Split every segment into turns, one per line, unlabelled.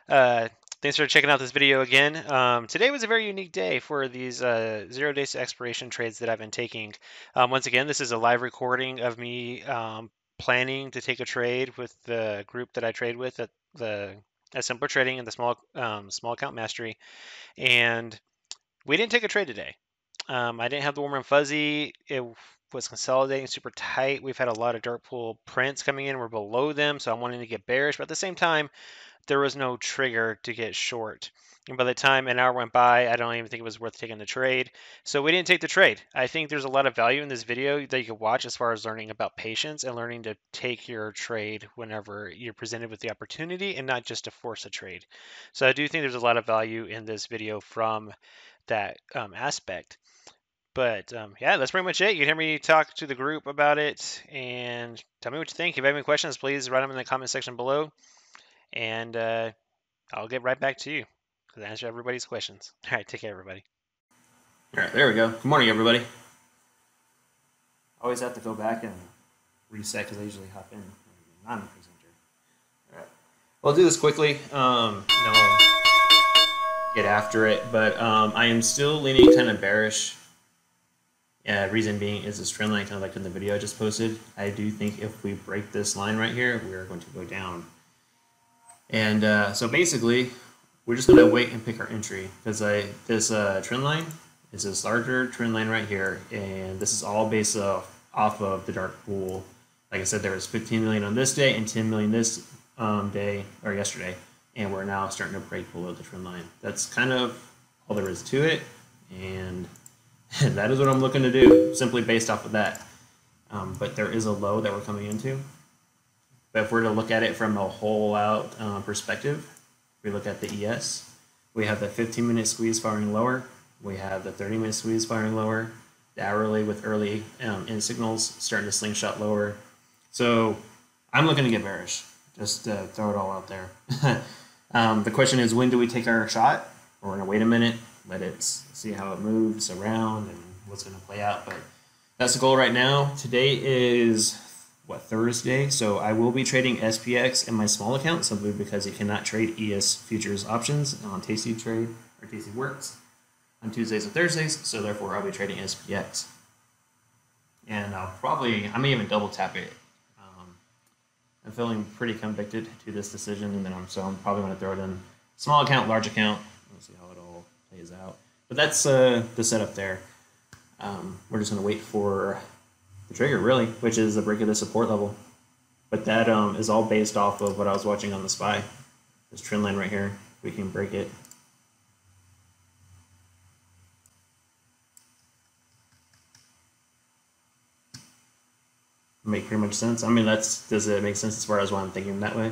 Uh, Thanks for checking out this video again. Today was a very unique day for these 0 days to expiration trades that I've been taking. Once again, this is a live recording of me planning to take a trade with the group that I trade with at Simpler Trading and the small account mastery. And we didn't take a trade today. I didn't have the warm and fuzzy. It was consolidating super tight. We've had a lot of dark pool prints coming in. We're below them, so I'm wanting to get bearish. But at the same time, there was no trigger to get short. And by the time an hour went by, I don't even think it was worth taking the trade. So we didn't take the trade. I think there's a lot of value in this video that you can watch as far as learning about patience and learning to take your trade whenever you're presented with the opportunity and not just to force a trade. So I do think there's a lot of value in this video from that aspect. But yeah, that's pretty much it. You can hear me talk to the group about it and tell me what you think. If you have any questions, please write them in the comment section below. And I'll get right back to you to answer everybody's questions. All right, take care, everybody.
All right, there we go. Good morning, everybody. Always have to go back and reset because I usually hop in non-presenter. All right, well, I'll do this quickly. I'll get after it, but I am still leaning kind of bearish. Reason being is this trend line, kind of like in the video I just posted. I do think if we break this line right here, we are going to go down. And so basically, we're just going to wait and pick our entry because this trend line is this larger trend line right here, and this is all based off of the dark pool. Like I said, there was 15 million on this day and 10 million this day or yesterday, and we're now starting to break below the trend line. That's kind of all there is to it, and that is what I'm looking to do, simply based off of that. But there is a low that we're coming into. But if we're to look at it from a whole out perspective, we look at the ES. We have the 15-minute squeeze firing lower. We have the 30-minute squeeze firing lower. The hourly with early in signals starting to slingshot lower. So I'm looking to get bearish. Just throw it all out there. The question is, when do we take our shot? We're going to wait a minute, let it see how it moves around and what's going to play out. But that's the goal right now. Today is Thursday, so I will be trading SPX in my small account simply because you cannot trade ES futures options on Tasty Trade or Tasty Works on Tuesdays and Thursdays, so therefore I'll be trading SPX. And I may even double tap it. I'm feeling pretty convicted to this decision, and then I'm probably going to throw it in small account, large account. We'll see how it all plays out. But that's the setup there. We're just going to wait for the trigger, really, which is the break of the support level. But that is all based off of what I was watching on the SPY. This trend line right here, we can break it. Make pretty much sense. I mean, does it make sense as far as why I'm thinking that way?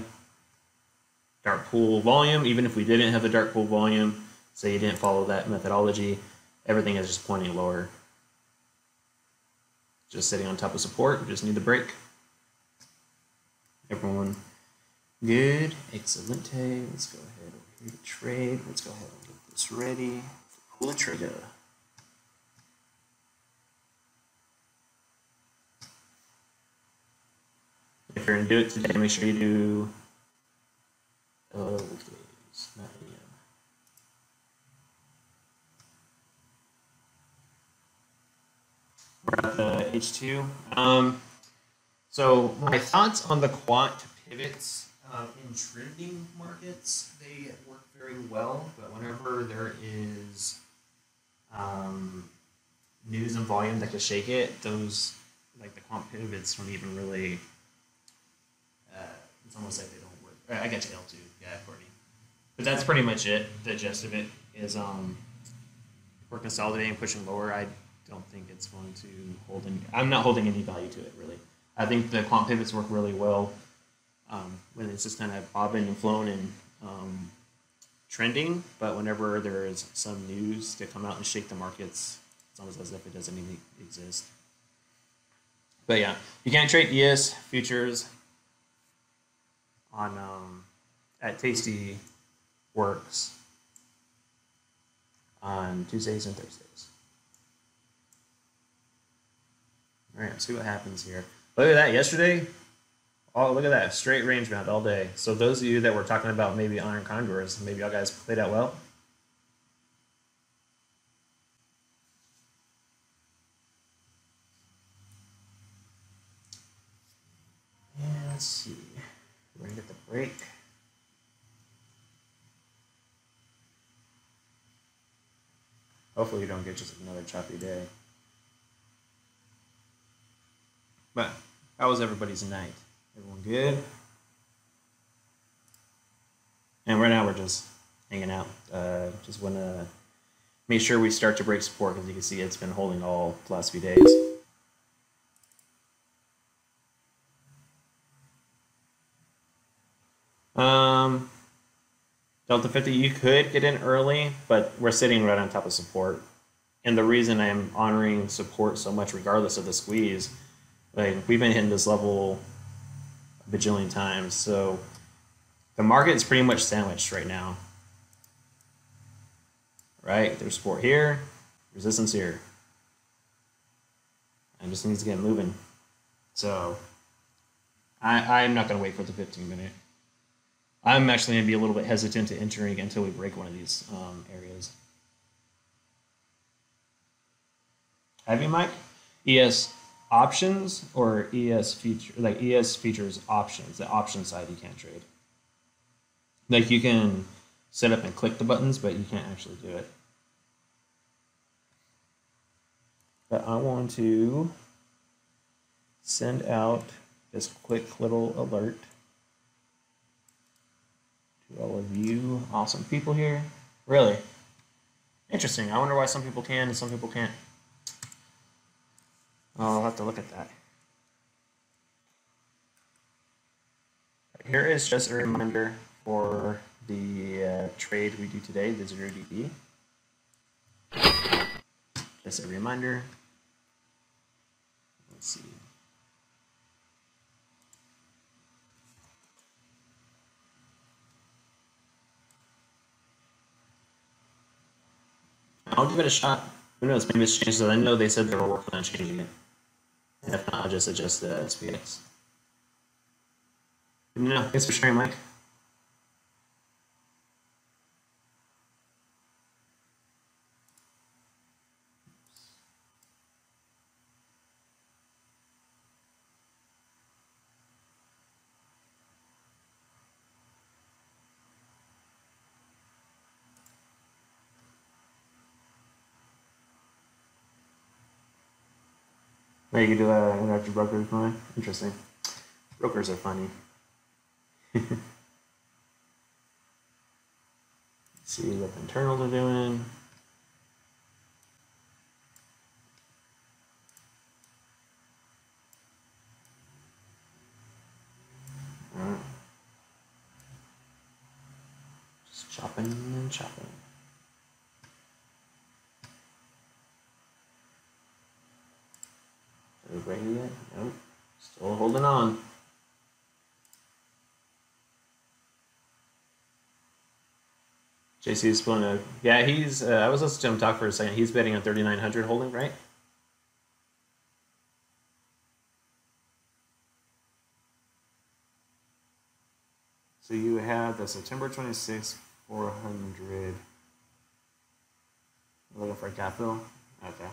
Dark pool volume, even if we didn't have the dark pool volume, say you didn't follow that methodology, everything is just pointing lower. Just sitting on top of support, we just need the break. Everyone good? Excellent. Let's go ahead over here to trade. Let's go ahead and get this ready. Pull the trigger. If you're going to do it today, make sure you do days, not AM. We're at the H2. So my thoughts on the quant pivots in trending markets, they work very well, but whenever there is news and volume that could shake it, those, like the quant pivots, don't even really, it's almost like they don't work. I got to L2, yeah, Courtney. But that's pretty much it. The gist of it is we're consolidating, pushing lower. I don't think it's going to hold any. I'm not holding any value to it, really. I think the quant pivots work really well when it's just kind of bobbing and flowing and trending. But whenever there is some news to come out and shake the markets, it's almost as if it doesn't even exist. But yeah, you can't trade ES futures on at Tasty Works on Tuesdays and Thursdays. All right, let's see what happens here. Look at that. Yesterday, Oh, look at that. Straight range mount all day. So those of you that were talking about maybe iron condors, maybe y'all guys played out well. And let's see. We're going to get the break. Hopefully you don't get just another choppy day. But how was everybody's night? Everyone good? And right now we're just hanging out. Just want to make sure we start to break support because you can see it's been holding all the last few days. Delta 50, you could get in early, but we're sitting right on top of support. And the reason I'm honoring support so much, regardless of the squeeze, like we've been hitting this level a bajillion times. So the market is pretty much sandwiched right now. Right? There's support here, resistance here. And just needs to get moving. So I'm not going to wait for the 15-minute. I'm actually going to be a little bit hesitant to entering until we break one of these areas. Heavy mic, ES options or ES feature, like ES features options. The option side you can't trade. Like you can set up and click the buttons, but you can't actually do it. But I want to send out this quick little alert to all of you awesome people here. Really interesting. I wonder why some people can and some people can't. I'll have to look at that. Here is just a reminder for the trade we do today, the 0 DTE. Just a reminder. Let's see. I'll give it a shot. Who knows? Maybe it's changed. I know they said they were working on changing it. And if not, I'll just adjust the SPX. No, thanks for sharing, Mike. Maybe you can do that interactive brokers, Mike. Interesting. Brokers are funny. Let's see what the internals are doing. Alright. Just chopping and chopping. Are we ready yet? Nope. Still holding on. JC is pulling a. Yeah, he's. I was listening to him talk for a second. He's betting on 3,900 holding, right? So you have the September 26th, 400. Looking for a capital? Okay.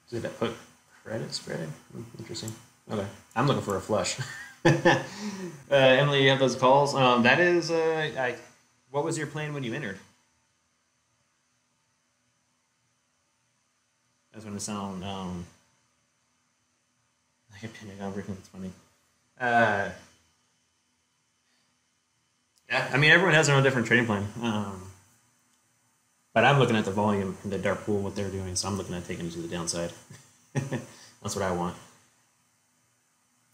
Did that put credit spreading? Interesting. Okay. I'm looking for a flush. Emily, you have those calls? That is, what was your plan when you entered? That's going to sound like a Pentagon briefing. That's funny. Yeah, I mean, everyone has their own different trading plan. But I'm looking at the volume in the dark pool, what they're doing, so I'm looking at taking it to the downside. That's what I want.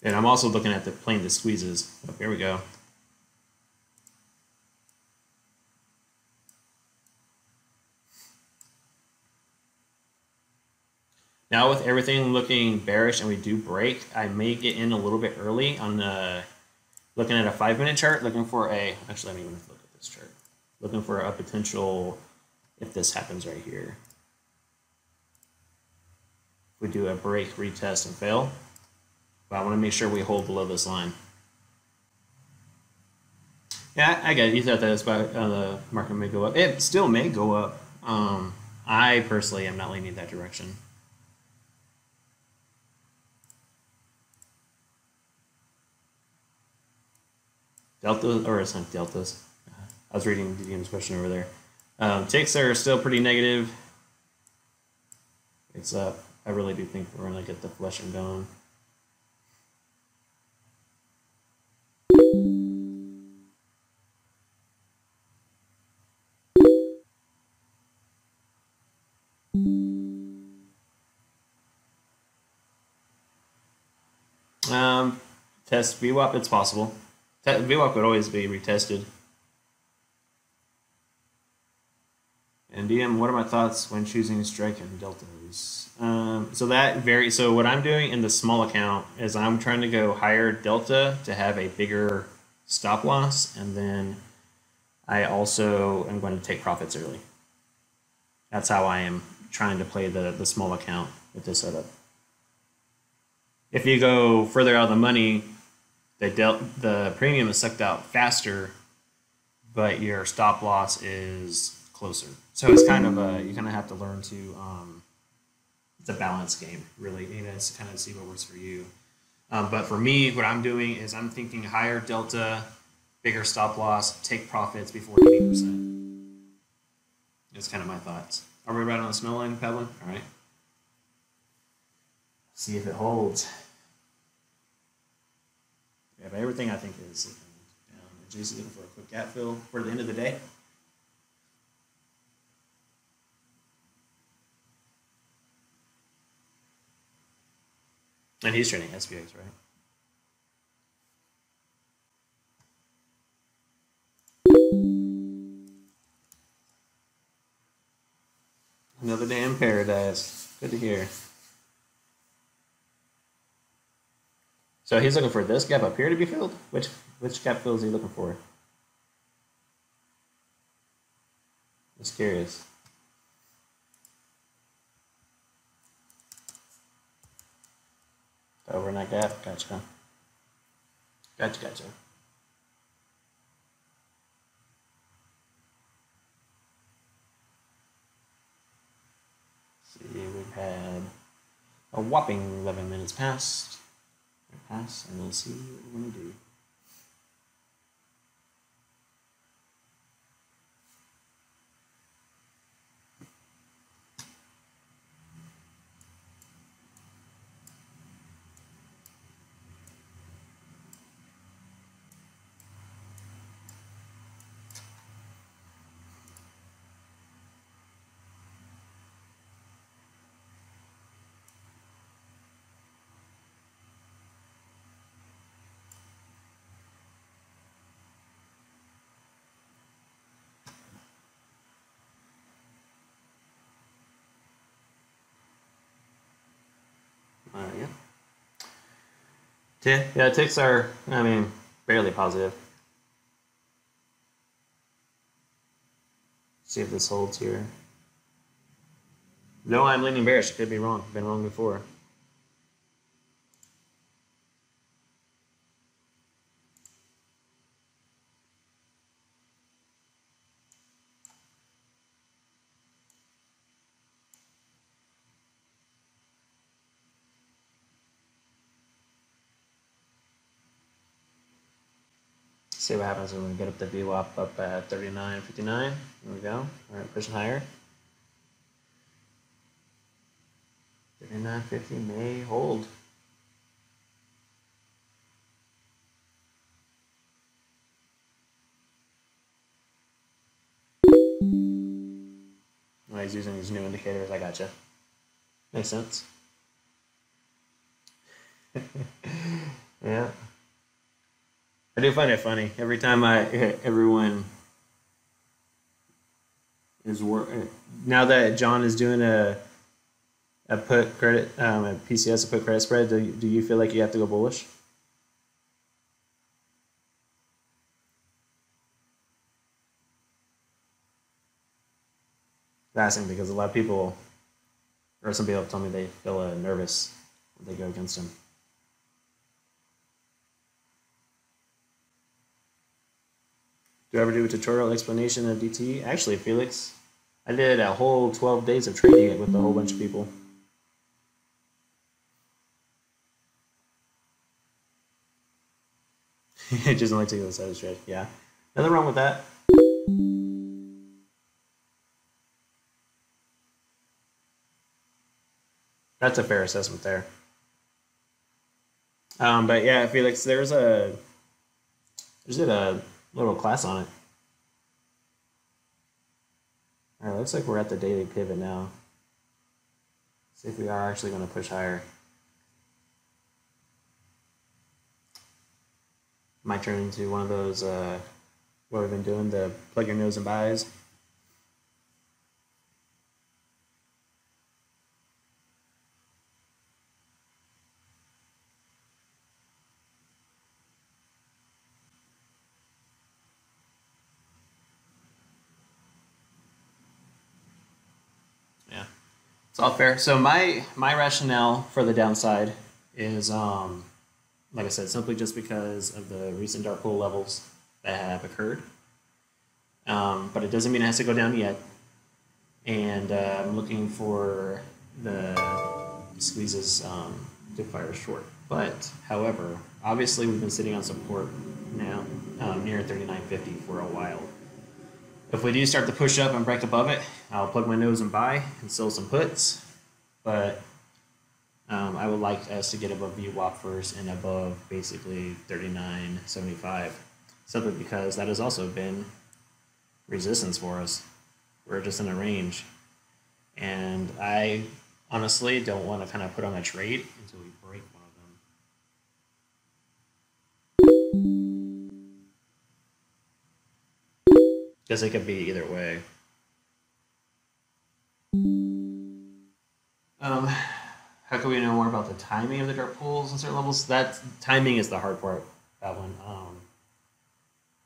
And I'm also looking at playing the squeezes. Oh, here we go. Now with everything looking bearish and we do break, I may get in a little bit early on the, looking at a 5-minute chart, looking for a, actually let me even look at this chart. Looking for a potential if this happens right here. If we do a break, retest, and fail, but I want to make sure we hold below this line. Yeah, I get it. You thought that the market may go up. It still may go up. I personally am not leaning that direction. Delta, or it's not deltas. I was reading DTM's question over there. Ticks are still pretty negative. It's up. I really do think we're going to get the flushing going. Test VWAP, it's possible. VWAP would always be retested. And DM, what are my thoughts when choosing strike and deltas? So that varies. So what I'm doing in the small account is I'm trying to go higher delta to have a bigger stop loss, and then I also am going to take profits early. That's how I am trying to play the small account with this setup. If you go further out of the money, the premium is sucked out faster, but your stop loss is closer. So it's kind of you kind of have to learn to it's a balance game, really. You know, to kind of see what works for you. But for me, what I'm doing is I'm thinking higher delta, bigger stop loss, take profits before 80%. That's kind of my thoughts. Are we right on the smell line, Pavlin? All right. See if it holds. Yeah, but everything I think is down. Jason's looking for a quick gap fill for the end of the day. And he's trading SPX, right? Another day in paradise. Good to hear. So he's looking for this gap up here to be filled? Which gap fill is he looking for? Just curious. The overnight gap? Gotcha. Gotcha. See, we've had a whopping 11 minutes past. And we'll see what we're going to do. Yeah, ticks are, barely positive. See if this holds here. No, I'm leaning bearish. Could be wrong. Been wrong before. See what happens when we get up the VWAP up at 39.59. There we go. All right, pushing higher. 39.50 may hold. Well, he's using these new indicators. I gotcha. Makes sense. Yeah. I do find it funny every time everyone is now that John is doing a put credit a PCS, a put credit spread. Do you feel like you have to go bullish? fascinating because a lot of people, or some people tell me they feel nervous when they go against him. Do I ever do a tutorial explanation of DTE? Actually, Felix, I did a whole 12 days of training it with a whole bunch of people. Just only taking the side straight. Yeah. Nothing wrong with that. That's a fair assessment there. But yeah, Felix, there's a little class on it. All right, looks like we're at the daily pivot now. See if we are actually going to push higher. Might turn into one of those, what we've been doing, the plug your nose and buys. Yeah, it's all fair. So my rationale for the downside is, like I said, simply just because of the recent dark pool levels that have occurred. But it doesn't mean it has to go down yet. And I'm looking for the squeezes to fire short. But, however, obviously we've been sitting on support now near 39.50 for a while. If we do start to push up and break above it, I'll plug my nose and buy and sell some puts. But I would like us to get above VWAP first and above basically 39.75. Simply because that has also been resistance for us. We're just in a range. And I honestly don't want to kind of put on a trade until we break one of them. Because it could be either way. How can we know more about the timing of the dark pools and certain levels? That timing is the hard part. That one.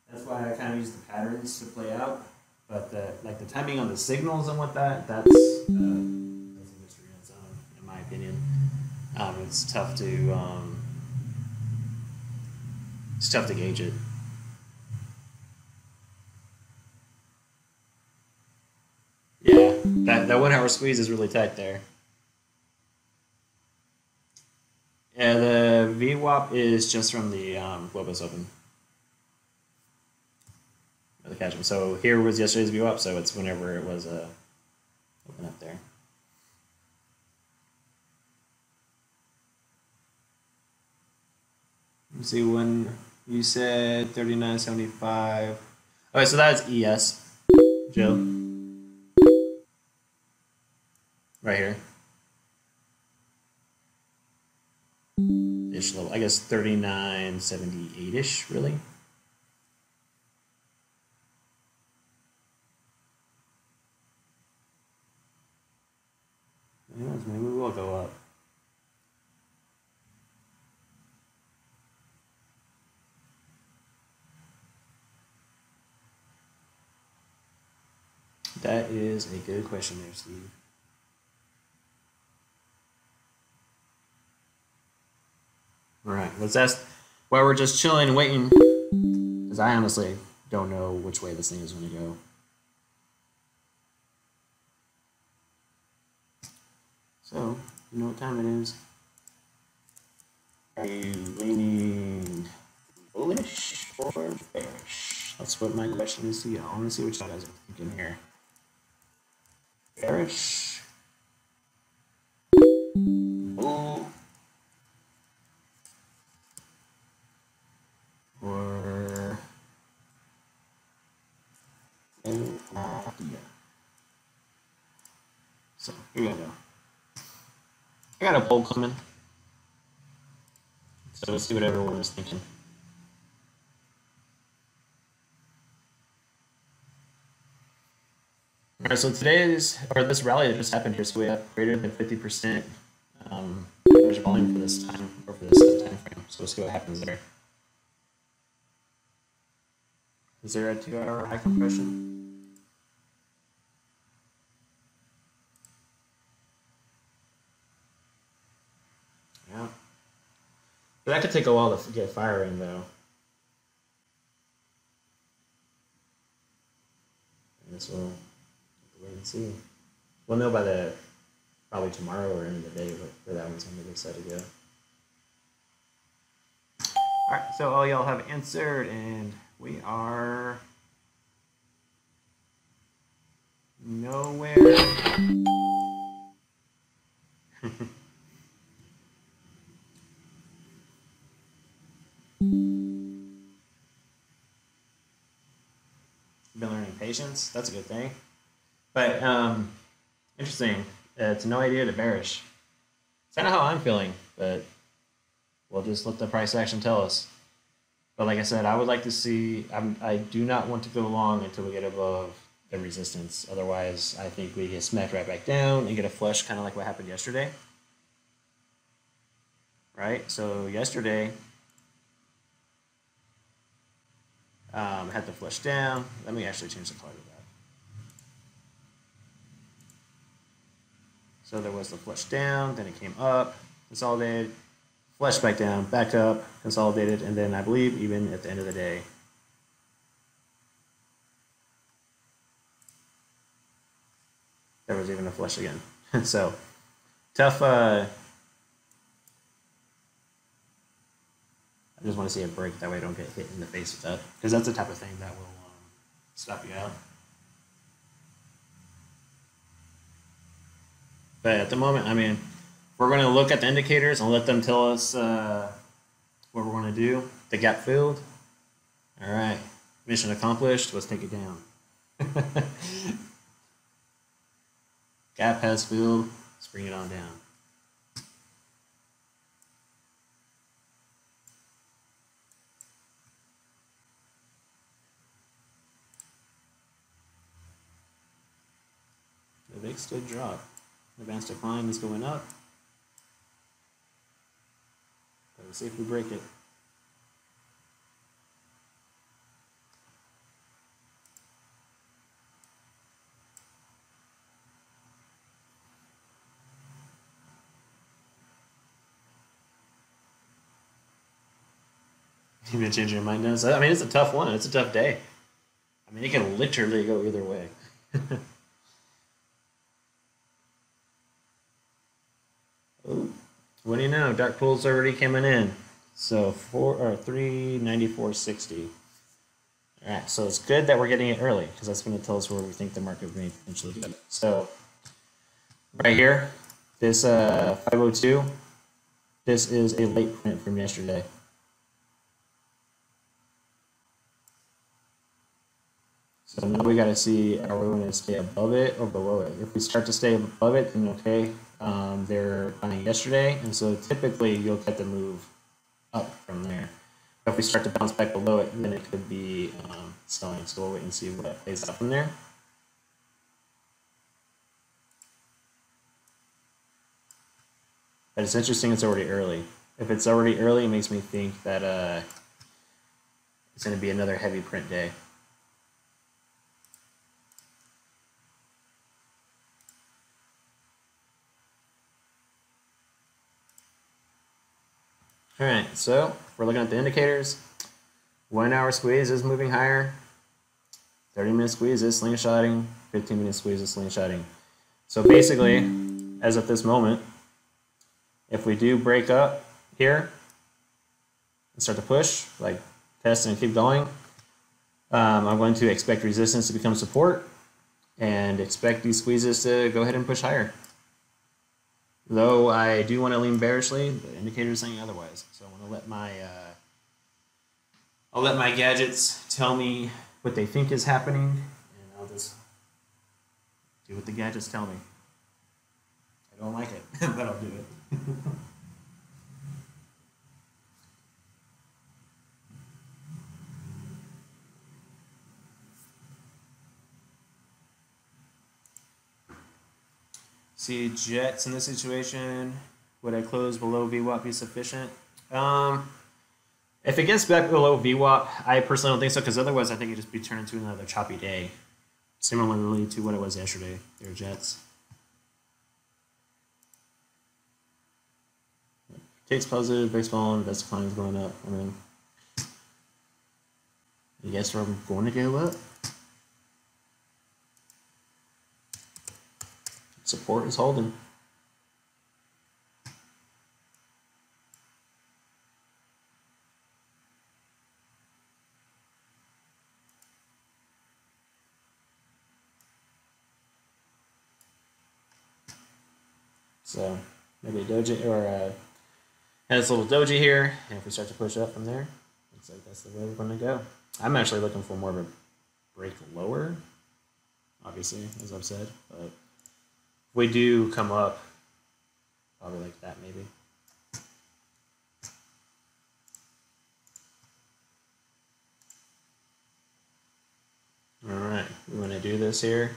That's why I kind of use the patterns to play out. But the timing on the signals and what that's a mystery on its own, in my opinion. It's tough to gauge it. Yeah, that 1 hour squeeze is really tight there. Yeah, the VWAP is just from the Globus Open. Or the Cashman. So here was yesterday's VWAP, so it's whenever it was open up there. Let me see when you said 39.75. Okay, so that's ES, Joe. Right here. Ish level. I guess 39.78-ish, really. Anyways, maybe we will go up. That is a good question there, Steve. All right, let's ask while we're just chilling and waiting, because I honestly don't know which way this thing is going to go. So, you know what time it is. Are you leaning bullish or bearish? That's what my question is to you. I want to see what you guys are thinking here. Bearish, bull, or so here we go. I got a poll coming, so let's see what everyone is thinking. All right, so this rally that just happened here, so we have greater than 50% average volume for this time, or for this time frame. So let's see what happens there. Is there a 2 hour high compression? But that could take a while to get firing, though. I guess we'll wait and see. We'll know by probably tomorrow or end of the day where that one's going to be decided to go. All right, so all y'all have answered, and we are nowhere. Been learning patience. That's a good thing. But interesting. It's no idea to bearish. It's kind of how I'm feeling, but we'll just let the price action tell us. But like I said, I would like to see. I do not want to go long until we get above the resistance. Otherwise, I think we get smacked right back down and get a flush, kind of like what happened yesterday. Right. So yesterday, had to flush down. Let me actually change the color to that. So there was the flush down, then it came up, consolidated, flush back down, back up, consolidated, and then I believe even at the end of the day, there was even a flush again. So tough. I just want to see a break, that way I don't get hit in the face with that, because that's the type of thing that will stop you out. But at the moment, I mean, we're going to look at the indicators and let them tell us what we're going to do. The gap filled. All right, mission accomplished. Let's take it down. Gap has filled. Let's bring it on down. The VIX did drop. Advanced decline is going up. Let's see if we break it. You've been changing your mind now? So, I mean, it's a tough one. It's a tough day. I mean, it can literally go either way. Oh, what do you know? Dark pool's already coming in. So 394.60. All right, so it's good that we're getting it early, because that's going to tell us where we think the market may potentially go. So right here, this 502, this is a late print from yesterday. So now we got to see, are we going to stay above it or below it? If we start to stay above it, then okay. They're buying yesterday, and so typically you'll get the move up from there. But if we start to bounce back below it, then it could be selling. So we'll wait and see what plays out from there. But it's interesting it's already early. If it's already early, it makes me think that it's going to be another heavy print day. All right, so we're looking at the indicators. 1 hour squeeze is moving higher. 30-minute squeeze is slingshotting. 15-minute squeeze is slingshotting. So basically, as of this moment, if we do break up here and start to push, like test and keep going, I'm going to expect resistance to become support and expect these squeezes to go ahead and push higher. Though I do want to lean bearishly, the indicator is saying otherwise. So I want to let my gadgets tell me what they think is happening, and I'll just do what the gadgets tell me. I don't like it, but I'll do it. See, jets in this situation, would I close below VWAP be sufficient? If it gets back below VWAP, I personally don't think so, because otherwise I think it'd just be turned into another choppy day, similarly to what it was yesterday. There are jets. Takes positive, breaks volume, best decline is going up. I mean, I guess we're going to go up. Support is holding. So maybe a doji or has a little doji here, and if we start to push up from there, looks like that's the way we're going to go. I'm actually looking for more of a break lower, obviously, as I've said, but if we do come up, probably like that maybe. All right, we want to do this here.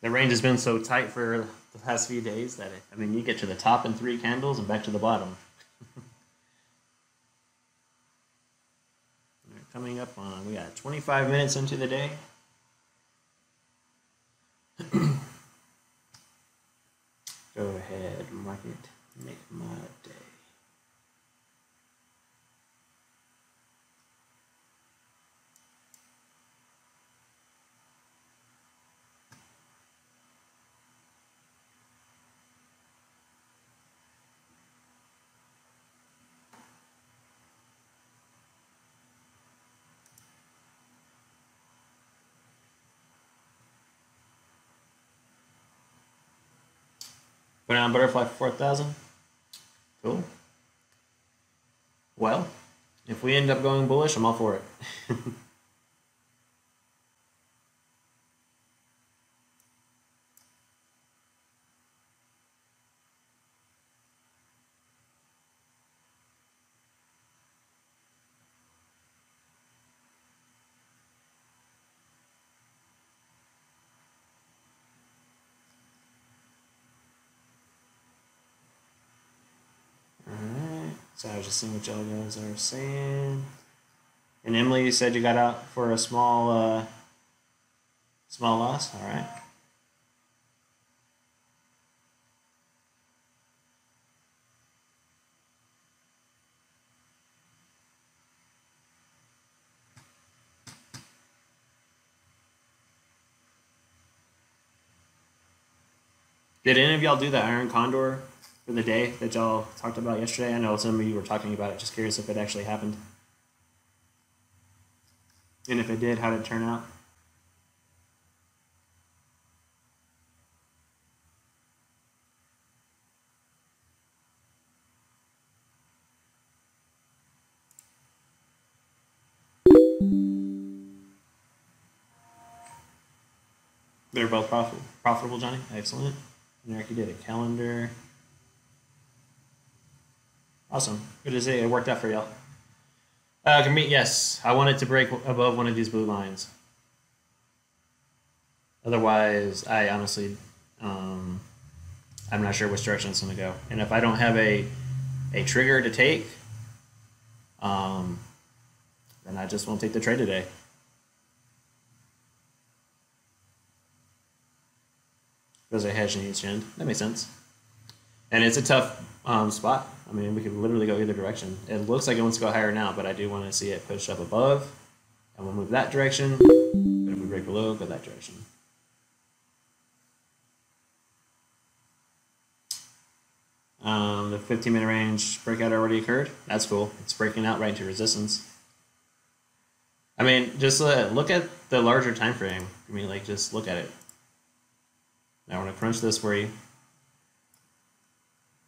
The range has been so tight for the past few days that I mean, you get to the top in 3 candles and back to the bottom. Coming up on, we got 25 minutes into the day. Go ahead, market, make my day. Put on butterfly for 4,000. Cool. Well, if we end up going bullish, I'm all for it. So I was just seeing what y'all guys are saying. And Emily, you said you got out for a small loss. All right. Did any of y'all do the Iron Condor for the day that y'all talked about yesterday? I know some of you were talking about it. Just curious if it actually happened. And if it did, how did it turn out? They're both profitable, Johnny. Excellent. And Eric, you did a calendar. Awesome. Good to see it worked out for y'all. Yes, I wanted to break above one of these blue lines. Otherwise, I honestly, I'm not sure which direction it's going to go. And if I don't have a trigger to take, then I just won't take the trade today. Because I hedge in each end. That makes sense. And it's a tough spot. I mean, we could literally go either direction. It looks like it wants to go higher now, but I do want to see it push up above. And we'll move that direction. But if we break below, go that direction. The 15-minute range breakout already occurred. That's cool. It's breaking out right into resistance. I mean, just look at the larger time frame. I mean, like, just look at it. Now we're going to crunch this for you.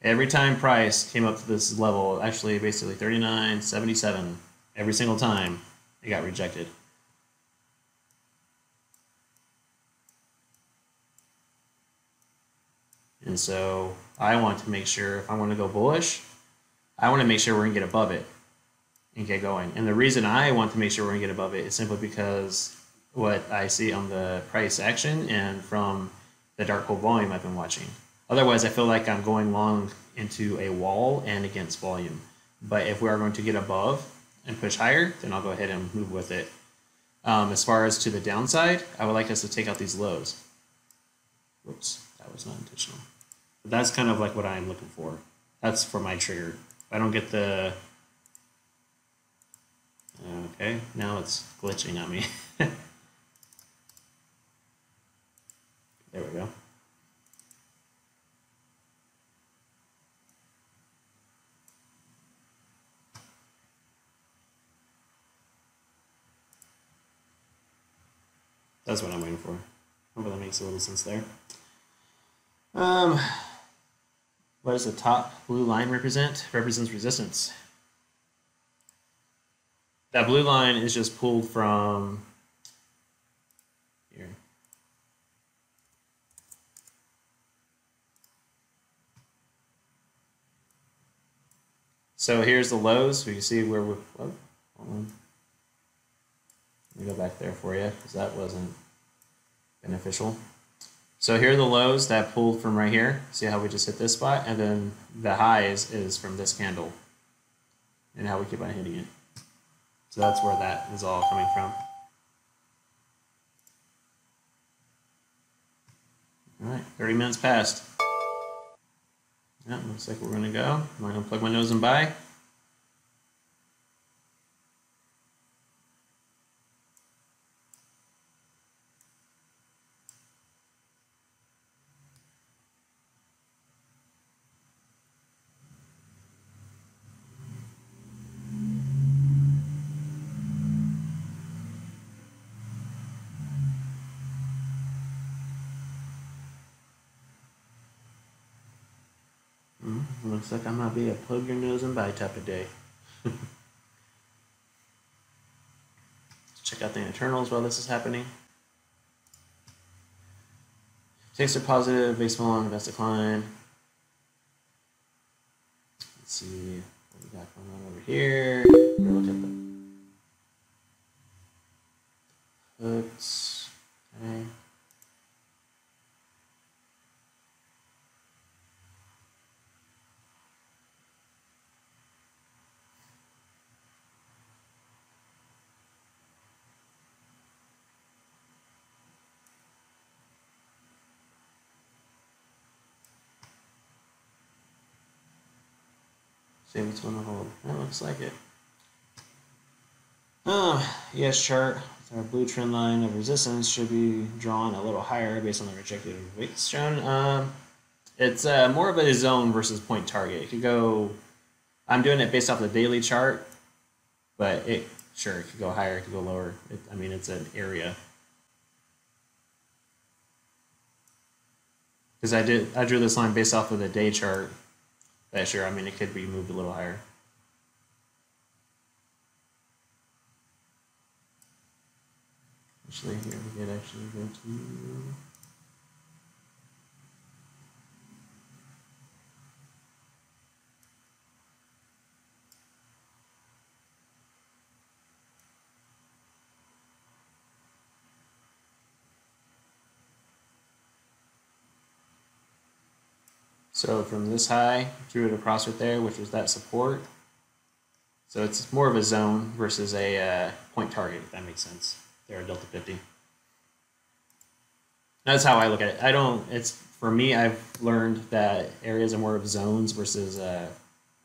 Every time price came up to this level, actually basically 39.77, every single time it got rejected. And so I want to make sure if I want to go bullish, I want to make sure we're going to get above it and get going. And the reason I want to make sure we're going to get above it is simply because what I see on the price action and from the dark pool volume I've been watching. Otherwise, I feel like I'm going long into a wall and against volume. But if we are going to get above and push higher, then I'll go ahead and move with it. As far as to the downside, I would like us to take out these lows. Whoops, that was not intentional. But that's kind of like what I'm looking for. That's for my trigger. If I don't get the... Okay, now it's glitching on me. There we go. That's what I'm waiting for. Hopefully that makes a little sense there. What does the top blue line represent? Represents resistance. That blue line is just pulled from here. So here's the lows. So you see where we're... Oh, hold on. Let me go back there for you because that wasn't beneficial. So here are the lows that pulled from right here. See how we just hit this spot? And then the highs is from this candle and how we keep on hitting it. So that's where that is all coming from. All right, 30 minutes passed. Yeah, looks like we're gonna go. I'm gonna plug my nose and buy. Looks like I might be a plug your nose and buy type of day. Let's check out the internals while this is happening. Takes are positive, base long, invest decline. Let's see what we got going on over here. We're looking at the hooks. Okay. See what's going to hold. That looks like it. Yes, chart. Our blue trend line of resistance should be drawn a little higher based on the rejected weights shown. It's more of a zone versus point target. It could go. I'm doing it based off the daily chart, but it could go higher, it could go lower. I mean, it's an area. Because I drew this line based off of the day chart. But sure, I mean, it could be moved a little higher. Actually, here we could actually go to... So from this high, drew it across right there, which was that support. So it's more of a zone versus a point target, if that makes sense. There, Delta 50. That's how I look at it. For me, I've learned that areas are more of zones versus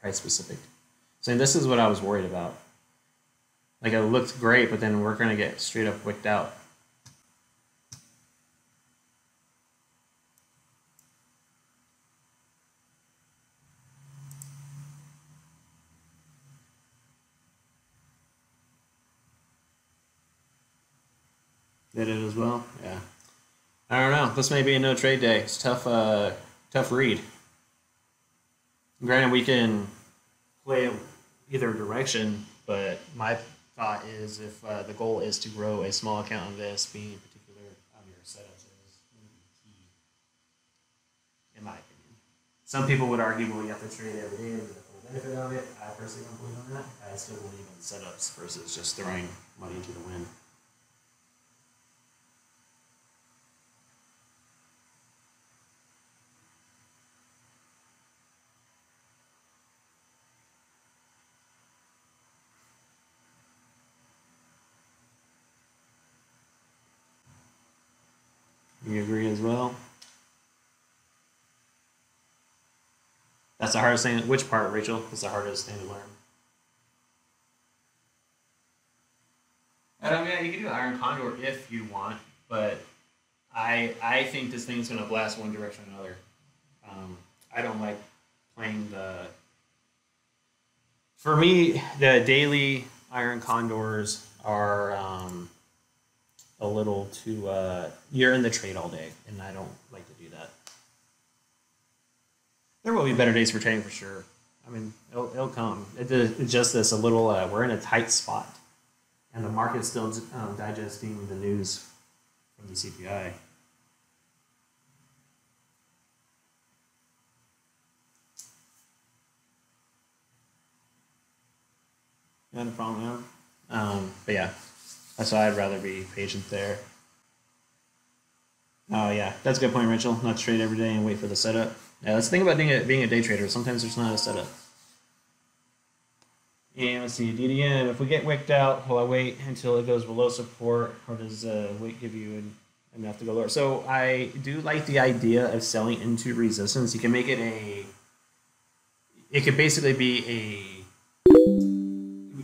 price specific. So this is what I was worried about. Like, it looked great, but then we're going to get straight up wicked out. Did it as well? Yeah. I don't know. This may be a no trade day. It's tough read. Granted, we can play it either direction, but my thought is if the goal is to grow a small account on this, being in particular on your setups is key, in my opinion. Some people would argue, well, you have to trade every day to get the full benefit of it. I personally don't believe in that. I still believe in setups versus just throwing money into the wind. You agree as well? That's the hardest thing. Which part, Rachel, is the hardest thing to learn? Yeah, you can do iron condor if you want, but I think this thing's gonna blast one direction or another. I don't like playing the. For me, the daily iron condors are a little too. You're in the trade all day, and I don't like to do that. There will be better days for trading for sure. I mean, it'll come. It's just this a little. We're in a tight spot, and the market's still digesting the news from the CPI. Not a problem. But yeah, that's why I'd rather be patient there. Oh yeah, that's a good point, Rachel. Not to trade every day and wait for the setup. Yeah, that's the thing about being a day trader. Sometimes there's not a setup. And let's see, DDM. If we get wicked out, will I wait until it goes below support, or does wait give you enough to go lower? So I do like the idea of selling into resistance. You can make it a. It could basically be a.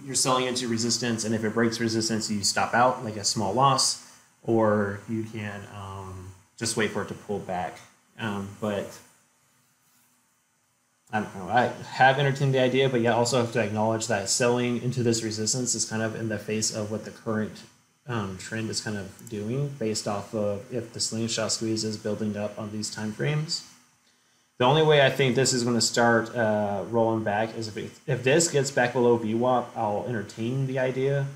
You're selling into resistance, and if it breaks resistance, you stop out like a small loss, or you can just wait for it to pull back. But I don't know. I have entertained the idea, but you also have to acknowledge that selling into this resistance is kind of in the face of what the current trend is kind of doing, based off of if the slingshot squeeze is building up on these time frames. The only way I think this is going to start rolling back is if this gets back below VWAP, I'll entertain the idea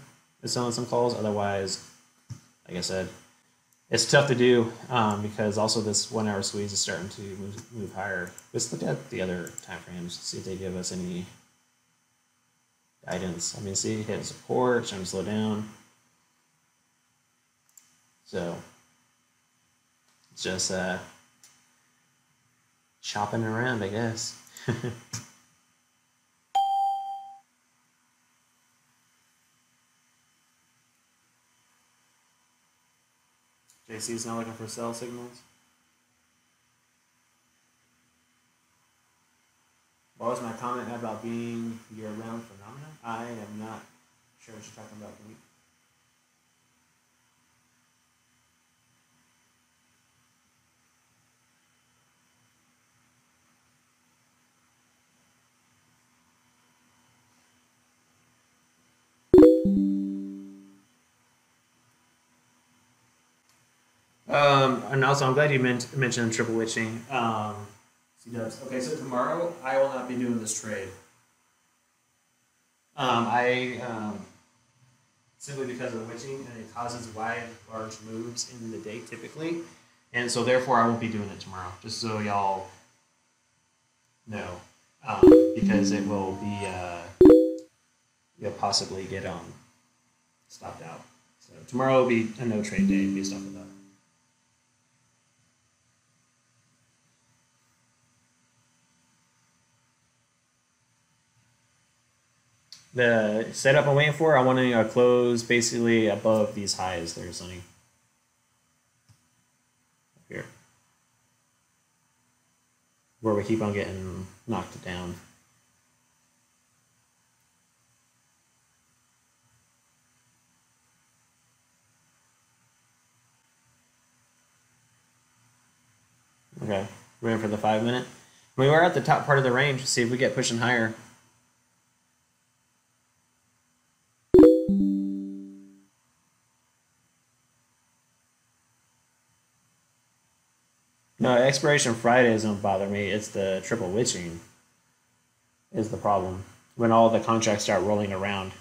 of selling some calls. Otherwise, like I said, it's tough to do because also this 1 hour squeeze is starting to move higher. Let's look at the other time frames, see if they give us any guidance. I mean, see, hitting support, trying to slow down. So it's just shopping around, I guess. JC's not looking for sell signals. What was my comment about being year-round phenomenon? I am not sure what you're talking about. And also, I'm glad you mentioned triple witching. C-dubs. Okay, so tomorrow I will not be doing this trade. I simply because of the witching, and it causes wide, large moves in the day typically, and so therefore I won't be doing it tomorrow. Just so y'all know, because it will be you'll possibly get stopped out. So tomorrow will be a no trade day based off of that. The setup I'm waiting for, I want to close basically above these highs there, Sonny. Up here. Where we keep on getting knocked down. Okay, waiting for the 5 minute. We were at the top part of the range. See if we get pushing higher. No, expiration Fridays don't bother me. It's the triple witching is the problem. When all the contracts start rolling around.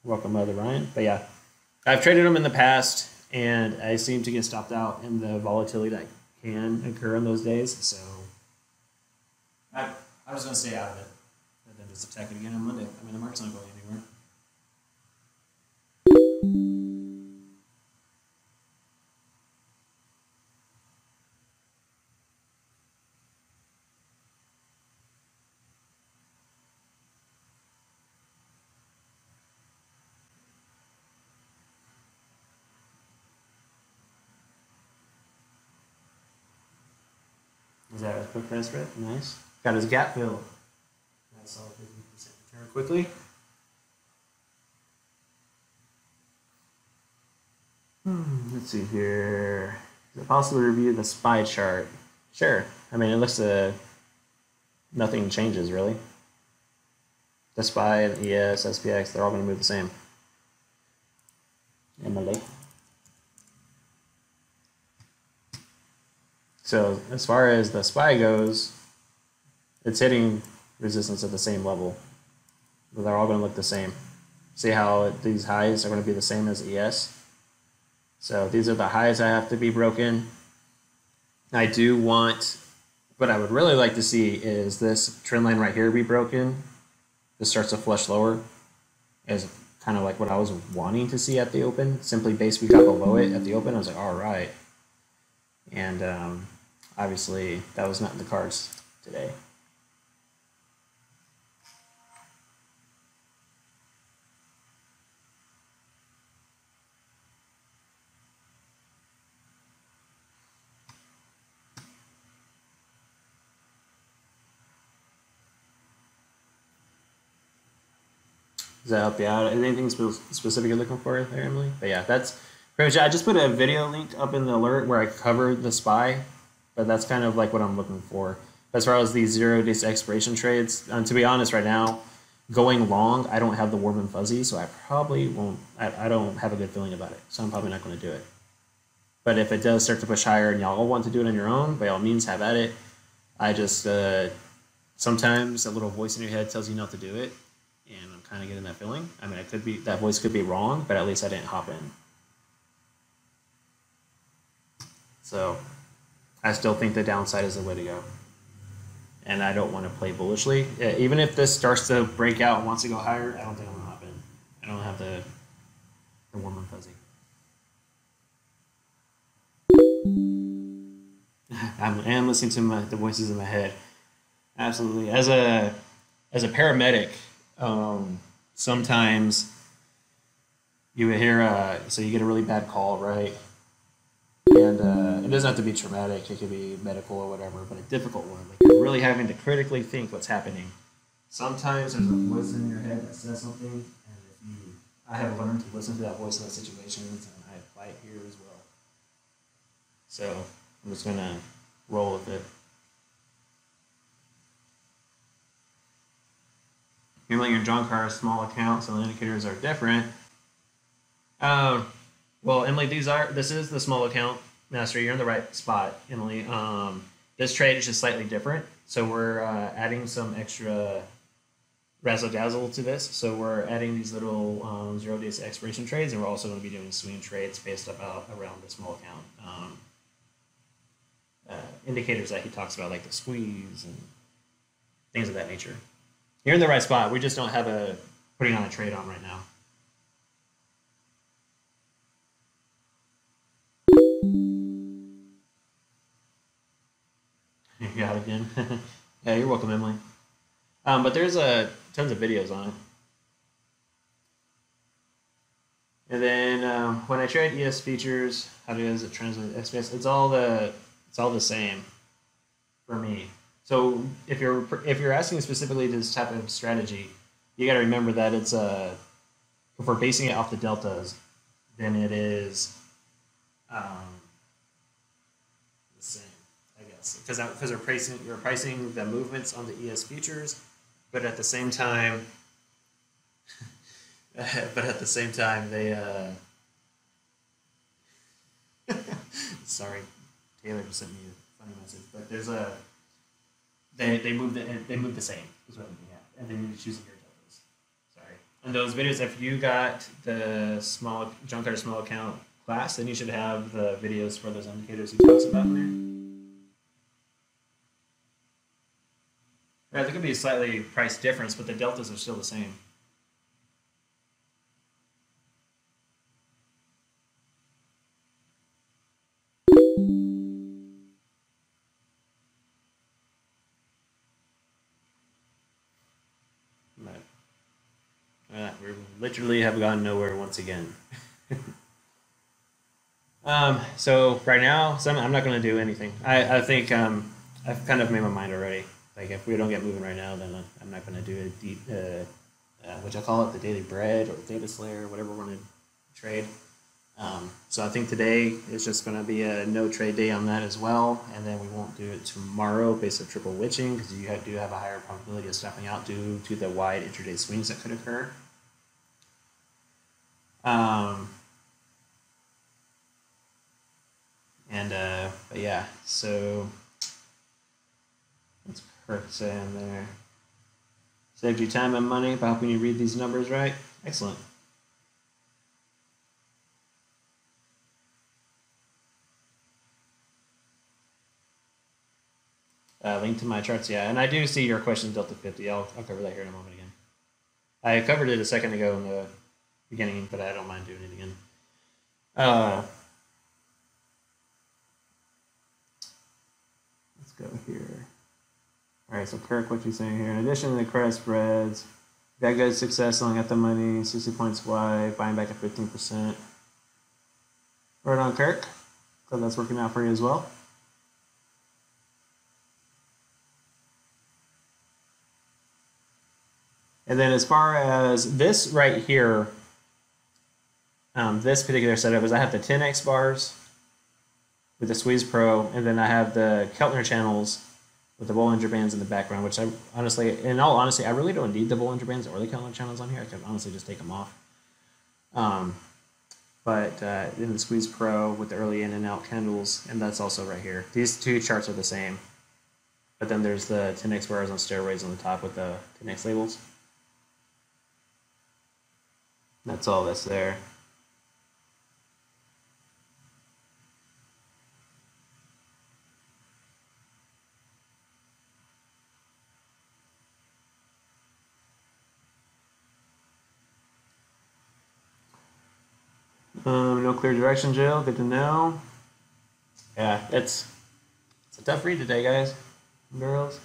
Welcome, Mother Ryan. But yeah, I've traded them in the past, and I seem to get stopped out in the volatility that can occur in those days. So I was going to stay out of it, and then just attack it again on Monday. I mean, the market's not going anywhere. Is that a quick press spread? Nice. Got his gap fill. Nice, all 50% return quickly. Let's see here. Is it possible to review the SPY chart? Sure. I mean, it looks nothing changes really. The SPY, ES, SPX, they're all going to move the same. Emily. So as far as the SPY goes, it's hitting resistance at the same level. They're all going to look the same. See how these highs are going to be the same as ES? So these are the highs I have to be broken. I do want, what I would really like to see is this trend line right here be broken. This starts to flush lower, as kind of like what I was wanting to see at the open. Simply base, we got below it at the open. I was like, all right. And obviously that was not in the cards today. Does that help you out? Anything specific you're looking for there, Emily? But yeah, that's pretty much it. I just put a video link up in the alert where I covered the SPY, but that's kind of like what I'm looking for. As far as these 0 days expiration trades, to be honest right now, going long, I don't have the warm and fuzzy, so I probably won't, I don't have a good feeling about it, so I'm probably not going to do it. But if it does start to push higher and y'all want to do it on your own, by all means, have at it. I just, sometimes a little voice in your head tells you not to do it, and I'm kind of getting that feeling. I mean, that voice could be wrong, but at least I didn't hop in. So I still think the downside is the way to go. And I don't want to play bullishly. Even if this starts to break out and wants to go higher, I don't think I'm going to hop in. I don't have the warm and fuzzy. I am listening to the voices in my head. Absolutely. As a paramedic, sometimes you would hear, so you get a really bad call, right? And it doesn't have to be traumatic, it could be medical or whatever, but a difficult one. Like you're really having to critically think what's happening. Sometimes there's a voice in your head that says something, and I have learned to listen to that voice in those situations, and I apply it here as well. So I'm just gonna roll with it. Normally your John Carr small account, so the indicators are different. Well, Emily, this is the small account master. You're in the right spot, Emily. This trade is just slightly different. So we're adding some extra razzle dazzle to this. So we're adding these little 0 days expiration trades, and we're also going to be doing swing trades based around the small account indicators that he talks about, like the squeeze and things of that nature. You're in the right spot. We just don't have putting on a trade on right now. You got it again. Yeah, you're welcome, Emily. But there's tons of videos on it. And then when I trade ES features, how does it translate to XPS? It's all the same for me. So if you're asking specifically this type of strategy, you got to remember that it's if we're basing it off the deltas, then it is the same, I guess, because you're pricing the movements on the ES futures, but at the same time, they sorry, Taylor just sent me a funny message, but there's they move the same is what I'm looking at, and then you choose your deltas. Sorry. And those videos, if you got the small John Carter small account class, then you should have the videos for those indicators he talks about in there. Yeah, there could be a slightly price difference, but the deltas are still the same. We literally have gone nowhere once again. So right now, I'm not going to do anything. I think I've kind of made my mind already. Like if we don't get moving right now, then I'm not going to do what I call it, the daily bread or data slayer, whatever we're going to trade. So I think today is just going to be a no trade day on that as well, and then we won't do it tomorrow based on triple witching because you do have a higher probability of stopping out due to the wide intraday swings that could occur. But yeah, so what's Kirk saying there? Saved you time and money by helping you read these numbers right. Excellent. Link to my charts, yeah. And I do see your question, Delta 50. I'll cover that here in a moment again. I covered it a second ago in the beginning, but I don't mind doing it again. Let's go here. All right, so Kirk, what you saying here? In addition to the credit spreads, got good success selling at the money, 60 points wide, buying back at 15%. Right on, Kirk. Glad that's working out for you as well. And then as far as this right here, this particular setup is I have the 10x bars with the Squeeze Pro, and then I have the Keltner channels with the Bollinger Bands in the background, which I honestly, in all honesty, I really don't need the Bollinger Bands or the Keltner channels on here. I could honestly just take them off. But in the Squeeze Pro with the early in and out candles, and that's also right here. These two charts are the same. But then there's the 10x bars on steroids on the top with the 10x labels. That's all that's there. No clear direction, Jill. Good to know. Yeah, it's a tough read today, guys and girls.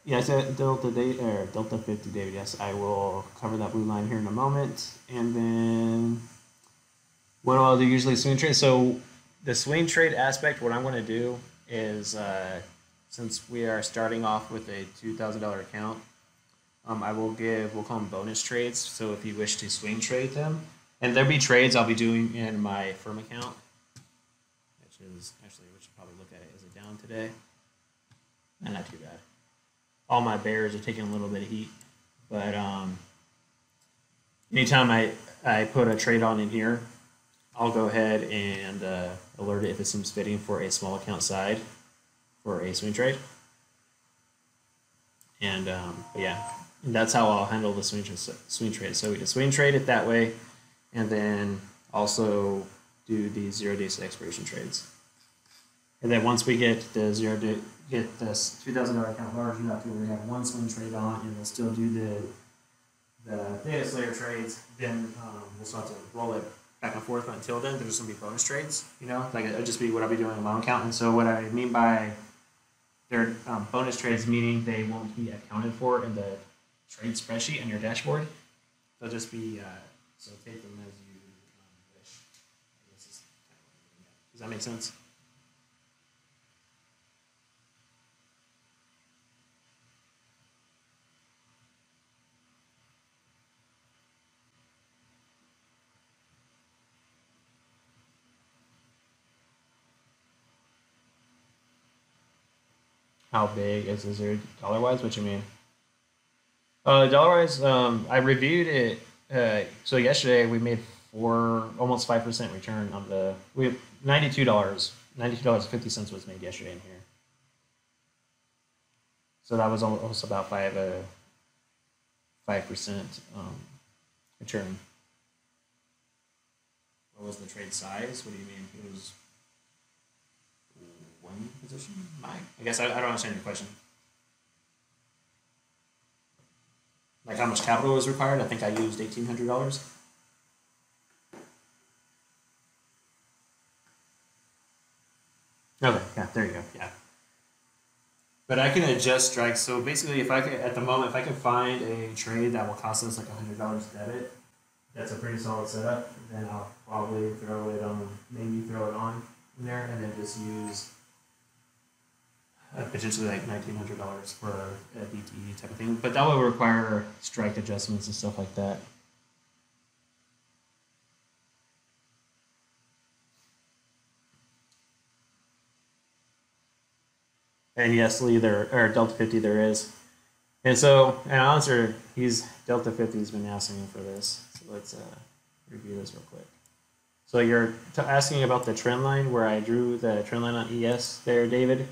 Yeah, I said Delta 50, David. Yes, I will cover that blue line here in a moment. And then what do I do usually swing trade? So the swing trade aspect, what I'm going to do is since we are starting off with a $2,000 account, we'll call them bonus trades. So if you wish to swing trade them, and there'll be trades I'll be doing in my firm account, which is actually, we should probably look at it. Is it down today? Not too bad. All my bears are taking a little bit of heat, but anytime I put a trade on in here, I'll go ahead and alert it if it seems fitting for a small account side for a swing trade. And yeah, and that's how I'll handle the swing trade. So we just swing trade it that way, and then also do the 0 days to expiration trades. And then once we get the get this $2,000 account large enough to where we have one swing trade on, and we'll still do the data slayer trades, then we'll start to roll it back and forth. But until then, there's gonna be bonus trades. Like it'll just be what I'll be doing in my own account. And so what I mean by they're bonus trades, meaning they won't be accounted for in the trade spreadsheet on your dashboard. They'll just be so take them as you wish. Does that make sense? How big is it dollar wise? What you mean? Dollar wise, I reviewed it. So yesterday we made almost 5% return on we have $92.50 was made yesterday in here. So that was almost about 5% return. What was the trade size? What do you mean? It was one position? I guess I don't understand your question. Like how much capital was required? I think I used $1,800. Okay, yeah, there you go. Yeah. But I can adjust strikes. So basically, at the moment, if I can find a trade that will cost us like $100 debit, that's a pretty solid setup. Then I'll probably maybe throw it on in there, and then just use potentially like $1,900 for a DTE type of thing, but that will require strike adjustments and stuff like that. And yes, Lee, or Delta 50 there is. And so, and answer, Delta 50's been asking for this. So let's review this real quick. So you're asking about the trend line where I drew the trend line on ES there, David?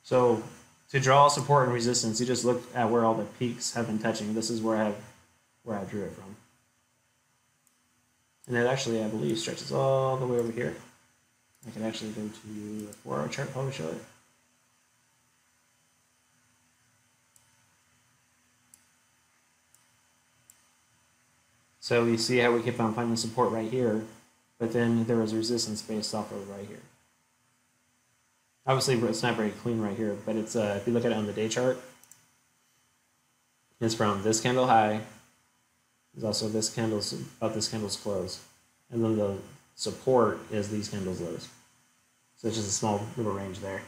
So to draw support and resistance, you just look at where all the peaks have been touching. This is where I drew it from. And it actually, I believe, stretches all the way over here. I can actually go to a 4-hour chart, probably show it. So we see how we keep on finding support right here, but then there was resistance based off of right here. Obviously, it's not very clean right here, but it's if you look at it on the day chart, it's from this candle high. There's also this candle's about this candle's close, and then the support is these candles lows. So it's just a small little range there.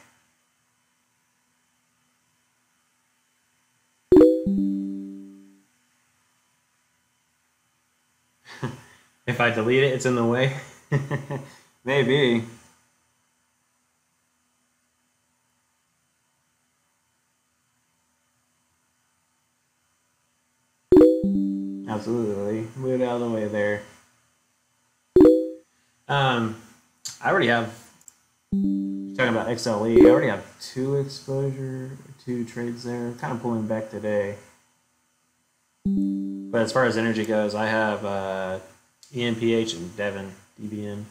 If I delete it, it's in the way. Maybe. Absolutely. Move it out of the way there. I already have, talking about XLE, I already have two trades there. Kind of pulling back today. But as far as energy goes, I have EMPH and Devon, DBN.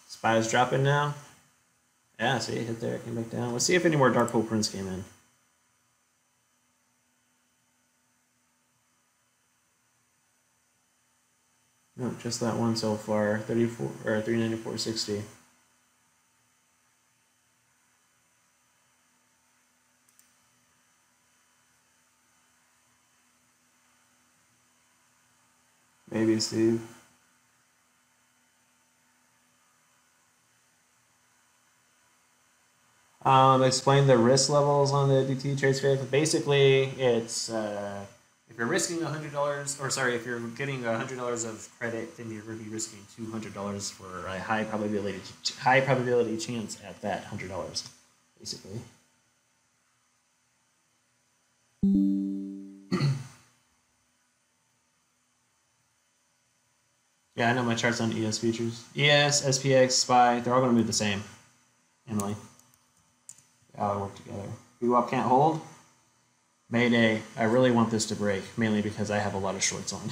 SPY's dropping now. Yeah, see, it hit there, it came back down. Let's see if any more dark pool prints came in. No, just that one so far. 34 or 394.60. Maybe, Steve. Explain the risk levels on the DTE trades fair. Basically, it's if you're risking $100, or sorry, if you're getting $100 of credit, then you're going to be risking $200 for a high probability chance at that $100, basically. Yeah, I know my charts on ES futures. ES, SPX, SPY, they're all going to move the same. Emily. They all work together. VWAP can't hold. Mayday. I really want this to break, mainly because I have a lot of shorts on.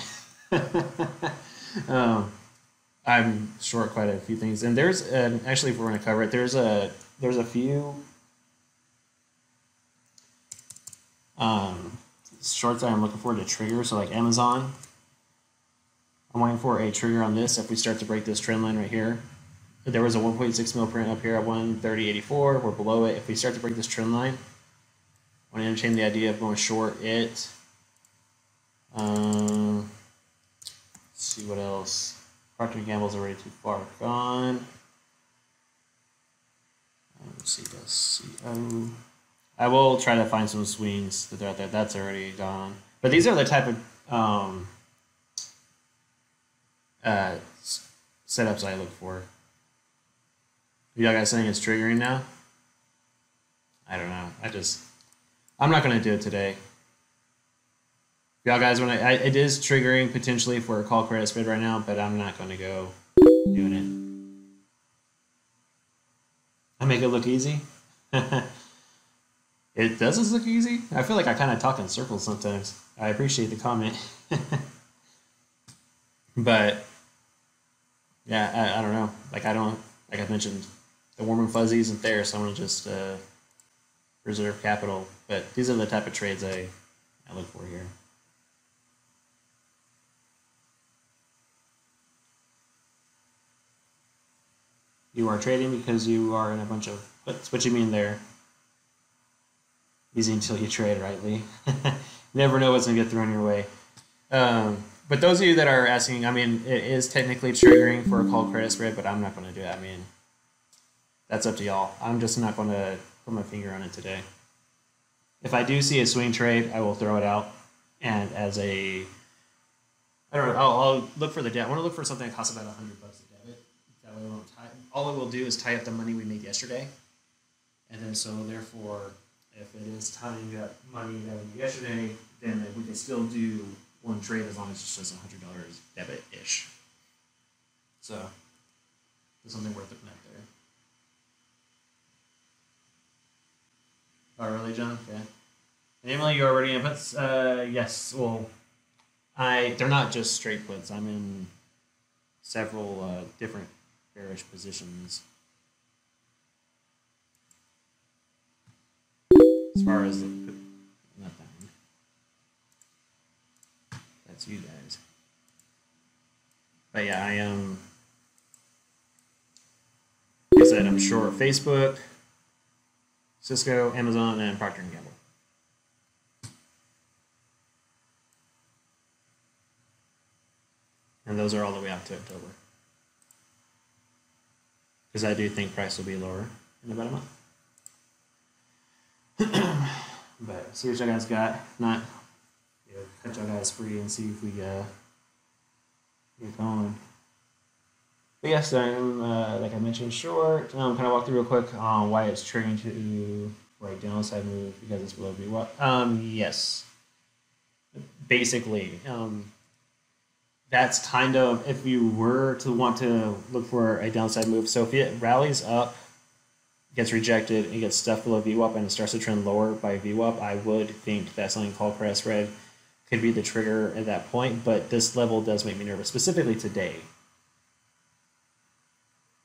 I'm short quite a few things, and there's actually, if we're going to cover it, there's a few shorts that I'm looking for to trigger. So like Amazon, I'm waiting for a trigger on this. If we start to break this trend line right here, there was a 1.6 mil print up here at 130.84. We're below it. If we start to break this trend line, I want to entertain the idea of going short it. Let's see what else. Procter & Gamble's already too far gone. Let's see this. I will try to find some swings that are out there. That's already gone. But these are the type of setups I look for. Y'all guys saying it's triggering now? I don't know. I'm not gonna do it today. Y'all guys, it is triggering potentially for a call credit spread right now, but I'm not gonna go doing it. I make it look easy. It doesn't look easy. I feel like I kind of talk in circles sometimes. I appreciate the comment. But yeah, I don't know. Like I mentioned, the warm and fuzzy isn't there, so I'm gonna just reserve capital. But these are the type of trades I look for here. You are trading because you are in a bunch of puts. What you mean there? Easy until you trade rightly. Never know what's going to get thrown your way. But those of you that are asking, I mean, it is technically triggering for a call credit spread, but I'm not going to do it. I mean, that's up to y'all. I'm just not going to put my finger on it today. If I do see a swing trade, I will throw it out. And as a, I don't know, I'll look for the debt. I want to look for something that costs about $100 a debit. That way, all it will do is tie up the money we made yesterday. And then so therefore, if it is tying up money that we made yesterday, then we can still do one trade as long as it's just $100 debit-ish. So, there's something worth looking at there. Oh, really, John? Okay. And Emily, you already in puts? Yes. Well, they're not just straight puts. I'm in several different bearish positions. As far as the not that one. That's you guys. But yeah, I am. Like I said, I'm short Facebook, Cisco, Amazon, and Procter & Gamble. And those are all the way out to October. Because I do think price will be lower in about a month. But see what y'all guys got. If not, cut y'all guys free and see if we get going. But yes, I'm like I mentioned, short. Kind of walk through real quick on why it's triggering to right downside move because it's below VWAP. Yes, basically, that's kind of if you were to want to look for a downside move. So if it rallies up, gets rejected, and gets stuffed below VWAP, and it starts to trend lower by VWAP, I would think that something called credit spread could be the trigger at that point. But this level does make me nervous, specifically today.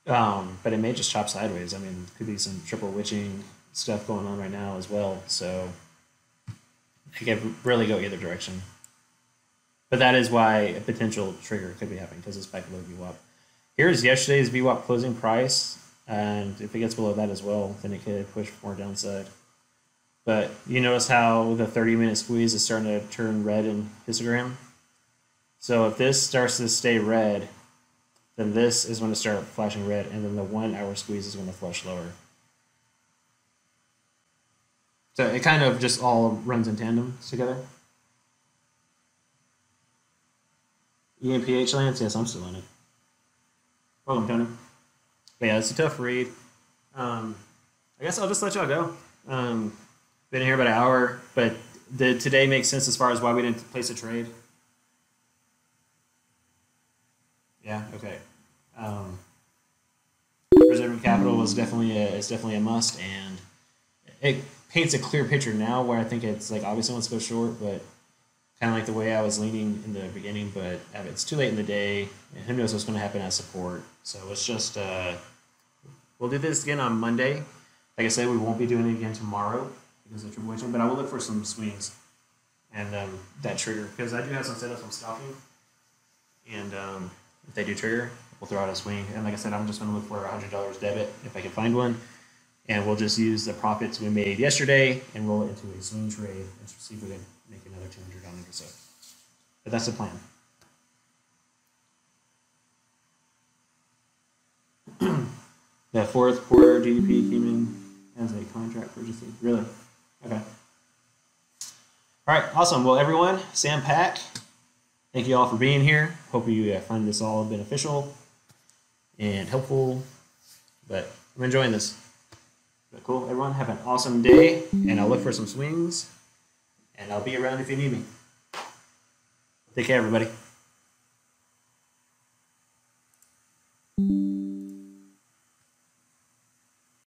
But it may just chop sideways. I mean, could be some triple witching stuff going on right now as well. So it could really go either direction. But that is why a potential trigger could be happening because it's back below VWAP. Here's yesterday's VWAP closing price. And if it gets below that as well, then it could push more downside. But you notice how the 30-minute squeeze is starting to turn red in histogram? So if this starts to stay red, then this is going to start flashing red, and then the 1 hour squeeze is going to flush lower. So it kind of just all runs in tandem together. EMPH Lance, yes, I'm still in it. Welcome, Tony. But yeah, it's a tough read. I guess I'll just let y'all go. Been here about an hour, but did today make sense as far as why we didn't place a trade? Yeah, okay. Preserving capital was definitely a must, and it paints a clear picture now where I think it's like obviously let's go short, but kind of like the way I was leaning in the beginning, but it's too late in the day, and who knows what's going to happen as support. So it's just we'll do this again on Monday. Like I said, we won't be doing it again tomorrow because of triple witching, but I will look for some swings and that trigger because I do have some setups I'm stopping, and if they do trigger, we'll throw out a swing. And like I said, I'm just going to look for $100 debit if I can find one, and we'll just use the profits we made yesterday and roll it into a swing trade and see if we can make another 200 on it or so. But that's the plan. The fourth quarter GDP came in as a contract purchasing. Really? Okay. All right, awesome. Well, everyone, Sam, Pat, thank you all for being here. Hope you find this all beneficial and helpful. But I'm enjoying this. But cool, everyone. Have an awesome day, and I'll look for some swings, and I'll be around if you need me. Take care, everybody.